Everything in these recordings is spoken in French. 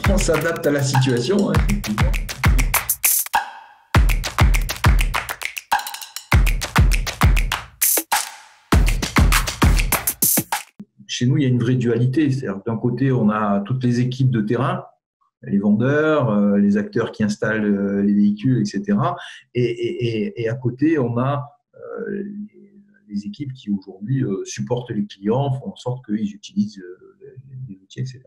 On s'adapte à la situation, hein, effectivement. Chez nous, il y a une vraie dualité. C'est-à-dire que d'un côté, on a toutes les équipes de terrain, les vendeurs, les acteurs qui installent les véhicules, etc. Et à côté, on a les équipes qui aujourd'hui supportent les clients, font en sorte qu'ils utilisent les outils, etc.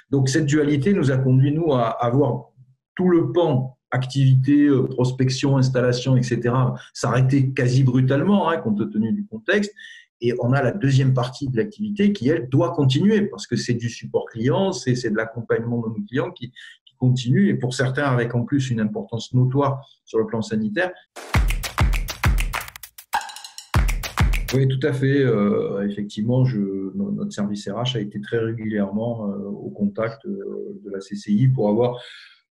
Donc cette dualité nous a conduit, nous, à avoir tout le pan activité, prospection, installation, etc., s'arrêter quasi brutalement, hein, compte tenu du contexte. Et on a la deuxième partie de l'activité qui, elle, doit continuer parce que c'est du support client, c'est de l'accompagnement de nos clients qui continue et pour certains avec en plus une importance notoire sur le plan sanitaire. Oui, tout à fait. Effectivement, notre service RH a été très régulièrement au contact de la CCI pour avoir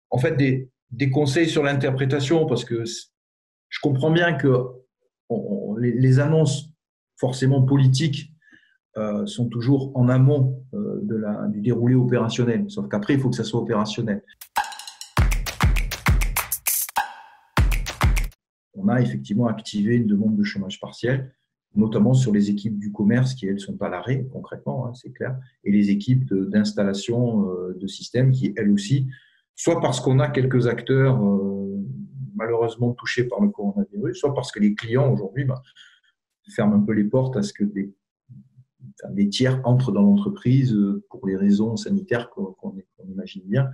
en fait des conseils sur l'interprétation parce que je comprends bien que les annonces forcément politiques sont toujours en amont du déroulé opérationnel. Sauf qu'après, il faut que ça soit opérationnel. On a effectivement activé une demande de chômage partiel, notamment sur les équipes du commerce qui, elles, sont à l'arrêt, concrètement, hein, c'est clair, et les équipes d'installation de systèmes qui, elles aussi, soit parce qu'on a quelques acteurs malheureusement touchés par le coronavirus, soit parce que les clients, aujourd'hui, ferment un peu les portes à ce que des tiers entrent dans l'entreprise pour les raisons sanitaires qu'on imagine bien.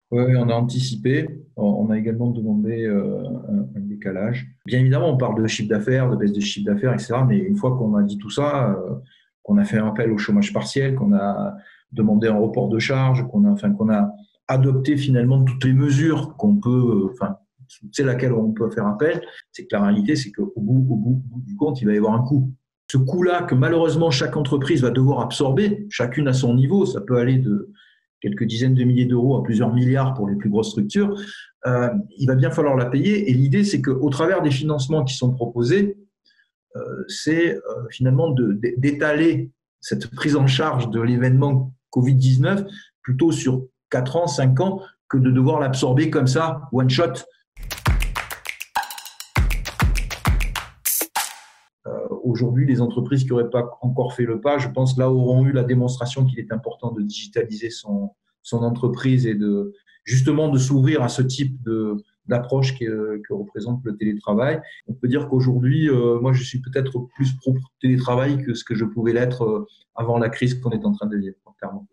Oui, on a anticipé. On a également demandé un décalage. Bien évidemment, on parle de chiffre d'affaires, de baisse de chiffre d'affaires, etc. Mais une fois qu'on a dit tout ça, qu'on a fait un appel au chômage partiel, qu'on a demandé un report de charges, qu'on a adopté finalement toutes les mesures qu'on peut, c'est laquelle on peut faire appel, c'est que la réalité, c'est qu'au bout du compte, il va y avoir un coût. Ce coût-là que malheureusement chaque entreprise va devoir absorber, chacune à son niveau, ça peut aller de quelques dizaines de milliers d'euros à plusieurs milliards pour les plus grosses structures, il va bien falloir la payer. Et l'idée, c'est qu'au travers des financements qui sont proposés, c'est finalement d'étaler cette prise en charge de l'événement Covid-19 plutôt sur 4 ans, 5 ans, que de devoir l'absorber comme ça, one shot. Aujourd'hui, les entreprises qui n'auraient pas encore fait le pas, je pense, là auront eu la démonstration qu'il est important de digitaliser son entreprise et justement de s'ouvrir à ce type d'approche que représente le télétravail. On peut dire qu'aujourd'hui, moi, je suis peut-être plus pro télétravail que ce que je pouvais l'être avant la crise qu'on est en train de vivre, clairement.